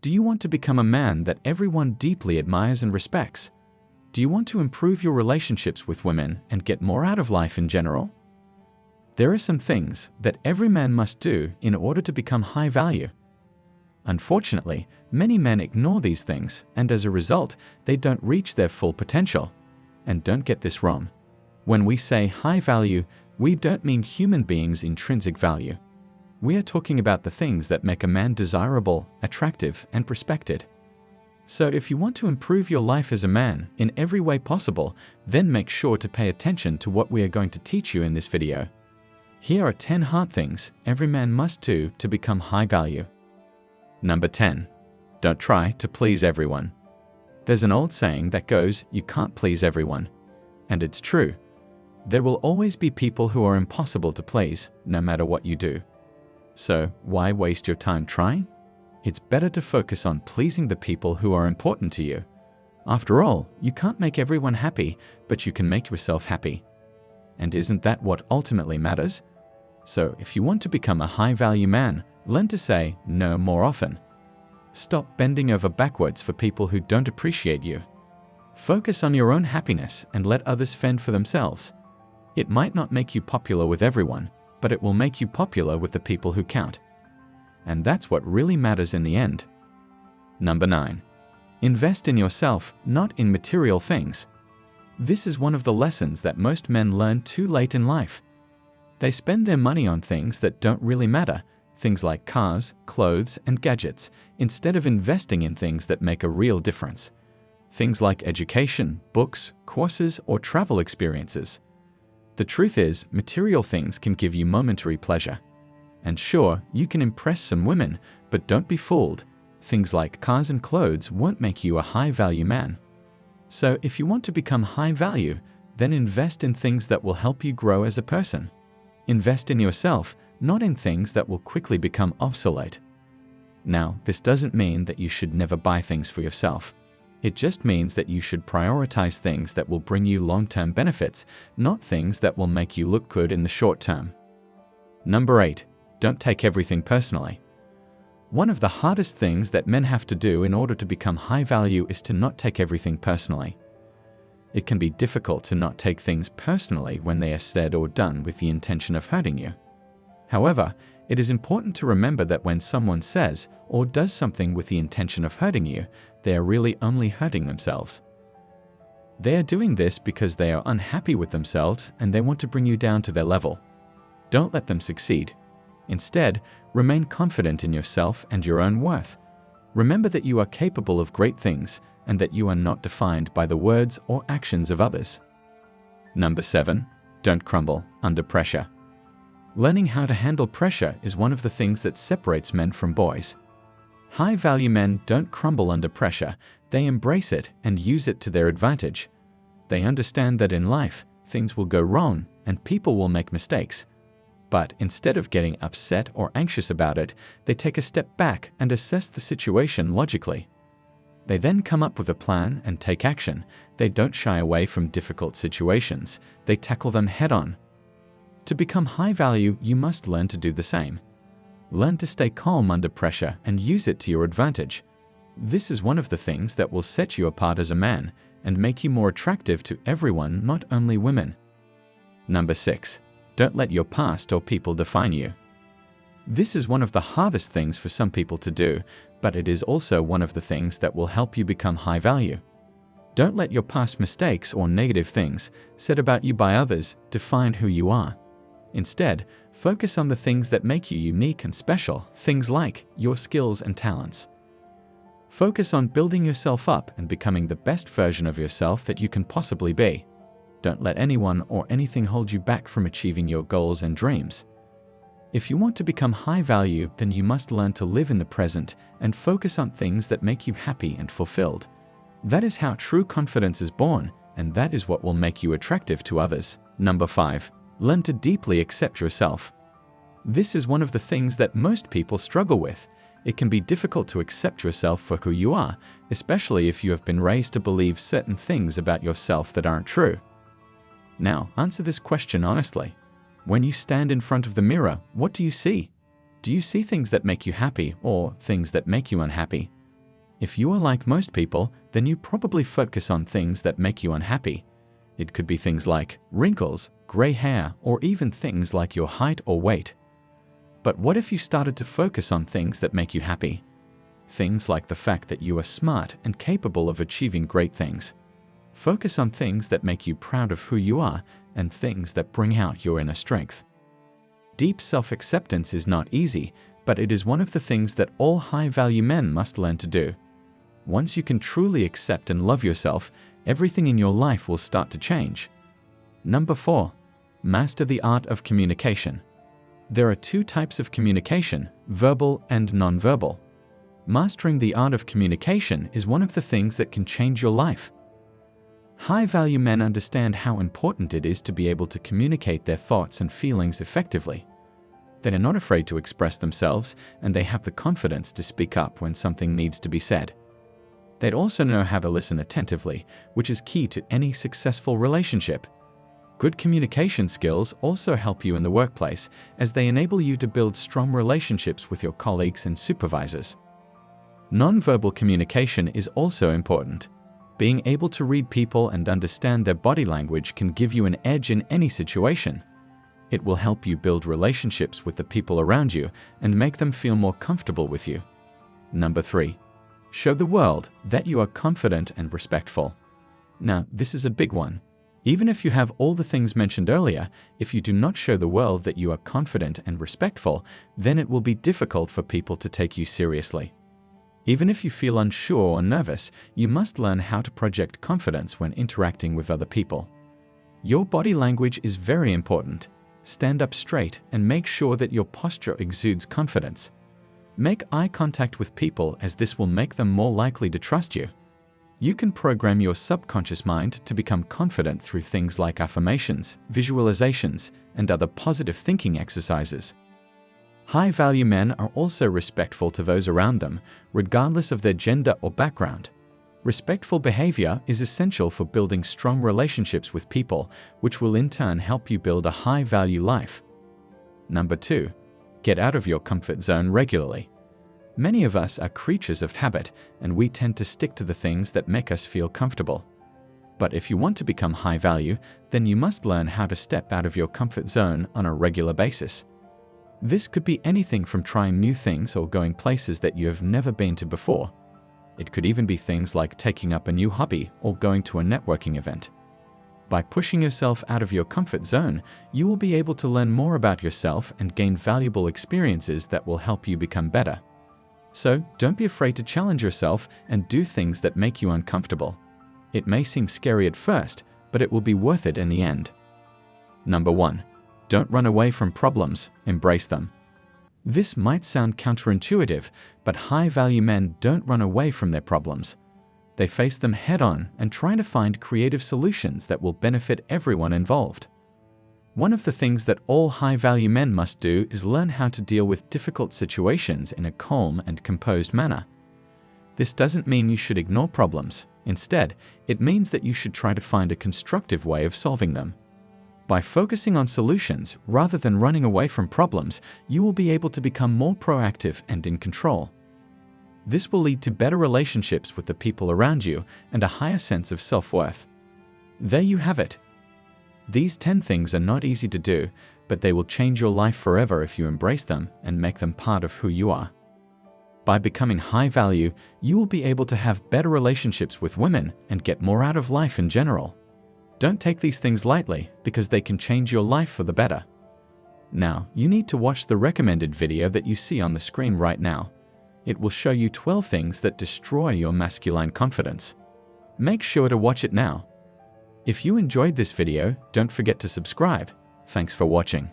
Do you want to become a man that everyone deeply admires and respects? Do you want to improve your relationships with women and get more out of life in general? There are some things that every man must do in order to become high value. Unfortunately, many men ignore these things, and as a result, they don't reach their full potential. And don't get this wrong. When we say high value, we don't mean human beings' intrinsic value. We are talking about the things that make a man desirable, attractive, and respected. So if you want to improve your life as a man in every way possible, then make sure to pay attention to what we are going to teach you in this video. Here are 10 hard things every man must do to become high value. Number 10. Don't try to please everyone. There's an old saying that goes, you can't please everyone. And it's true. There will always be people who are impossible to please, no matter what you do. So why waste your time trying? It's better to focus on pleasing the people who are important to you. After all, you can't make everyone happy, but you can make yourself happy. And isn't that what ultimately matters? So if you want to become a high-value man, learn to say no more often. Stop bending over backwards for people who don't appreciate you. Focus on your own happiness and let others fend for themselves. It might not make you popular with everyone, but it will make you popular with the people who count. And that's what really matters in the end. Number 9. Invest in yourself, not in material things. This is one of the lessons that most men learn too late in life. They spend their money on things that don't really matter, things like cars, clothes, and gadgets, instead of investing in things that make a real difference. Things like education, books, courses, or travel experiences. The truth is, material things can give you momentary pleasure. And sure, you can impress some women, but don't be fooled. Things like cars and clothes won't make you a high-value man. So if you want to become high value, then invest in things that will help you grow as a person. Invest in yourself, not in things that will quickly become obsolete. Now, this doesn't mean that you should never buy things for yourself. It just means that you should prioritize things that will bring you long-term benefits, not things that will make you look good in the short term. Number 8. Don't take everything personally. One of the hardest things that men have to do in order to become high value is to not take everything personally. It can be difficult to not take things personally when they are said or done with the intention of hurting you. However, it is important to remember that when someone says or does something with the intention of hurting you, they are really only hurting themselves. They are doing this because they are unhappy with themselves and they want to bring you down to their level. Don't let them succeed. Instead, remain confident in yourself and your own worth. Remember that you are capable of great things and that you are not defined by the words or actions of others. Number 7. Don't crumble under pressure. Learning how to handle pressure is one of the things that separates men from boys. High-value men don't crumble under pressure, they embrace it and use it to their advantage. They understand that in life, things will go wrong and people will make mistakes. But instead of getting upset or anxious about it, they take a step back and assess the situation logically. They then come up with a plan and take action. They don't shy away from difficult situations. They tackle them head-on. To become high value, you must learn to do the same. Learn to stay calm under pressure and use it to your advantage. This is one of the things that will set you apart as a man and make you more attractive to everyone, not only women. Number 6. Don't let your past or people define you. This is one of the hardest things for some people to do, but it is also one of the things that will help you become high value. Don't let your past mistakes or negative things said about you by others define who you are. Instead, focus on the things that make you unique and special, things like your skills and talents. Focus on building yourself up and becoming the best version of yourself that you can possibly be. Don't let anyone or anything hold you back from achieving your goals and dreams. If you want to become high value, then you must learn to live in the present and focus on things that make you happy and fulfilled. That is how true confidence is born, and that is what will make you attractive to others. Number 5. Learn to deeply accept yourself. This is one of the things that most people struggle with. It can be difficult to accept yourself for who you are, especially if you have been raised to believe certain things about yourself that aren't true. Now, answer this question honestly. When you stand in front of the mirror, what do you see? Do you see things that make you happy or things that make you unhappy? If you are like most people, then you probably focus on things that make you unhappy. It could be things like wrinkles, gray hair, or even things like your height or weight. But what if you started to focus on things that make you happy? Things like the fact that you are smart and capable of achieving great things. Focus on things that make you proud of who you are and things that bring out your inner strength. Deep self-acceptance is not easy, but it is one of the things that all high-value men must learn to do. Once you can truly accept and love yourself, everything in your life will start to change. Number 4. Master the art of communication. There are two types of communication, verbal and non-verbal. Mastering the art of communication is one of the things that can change your life. High-value men understand how important it is to be able to communicate their thoughts and feelings effectively. They are not afraid to express themselves, and they have the confidence to speak up when something needs to be said. They also know how to listen attentively, which is key to any successful relationship. Good communication skills also help you in the workplace, as they enable you to build strong relationships with your colleagues and supervisors. Non-verbal communication is also important. Being able to read people and understand their body language can give you an edge in any situation. It will help you build relationships with the people around you and make them feel more comfortable with you. Number 3. Show the world that you are confident and respectful. Now, this is a big one. Even if you have all the things mentioned earlier, if you do not show the world that you are confident and respectful, then it will be difficult for people to take you seriously. Even if you feel unsure or nervous, you must learn how to project confidence when interacting with other people. Your body language is very important. Stand up straight and make sure that your posture exudes confidence. Make eye contact with people, as this will make them more likely to trust you. You can program your subconscious mind to become confident through things like affirmations, visualizations, and other positive thinking exercises. High-value men are also respectful to those around them, regardless of their gender or background. Respectful behavior is essential for building strong relationships with people, which will in turn help you build a high-value life. Number 2. Get out of your comfort zone regularly. Many of us are creatures of habit, and we tend to stick to the things that make us feel comfortable. But if you want to become high-value, then you must learn how to step out of your comfort zone on a regular basis. This could be anything from trying new things or going places that you have never been to before. It could even be things like taking up a new hobby or going to a networking event. By pushing yourself out of your comfort zone, you will be able to learn more about yourself and gain valuable experiences that will help you become better. So, don't be afraid to challenge yourself and do things that make you uncomfortable. It may seem scary at first, but it will be worth it in the end. Number 1. Don't run away from problems, embrace them. This might sound counterintuitive, but high-value men don't run away from their problems. They face them head-on and try to find creative solutions that will benefit everyone involved. One of the things that all high-value men must do is learn how to deal with difficult situations in a calm and composed manner. This doesn't mean you should ignore problems. Instead, it means that you should try to find a constructive way of solving them. By focusing on solutions rather than running away from problems, you will be able to become more proactive and in control. This will lead to better relationships with the people around you and a higher sense of self-worth. There you have it. These 10 things are not easy to do, but they will change your life forever if you embrace them and make them part of who you are. By becoming high value, you will be able to have better relationships with women and get more out of life in general. Don't take these things lightly, because they can change your life for the better. Now, you need to watch the recommended video that you see on the screen right now. It will show you 12 things that destroy your masculine confidence. Make sure to watch it now. If you enjoyed this video, don't forget to subscribe. Thanks for watching.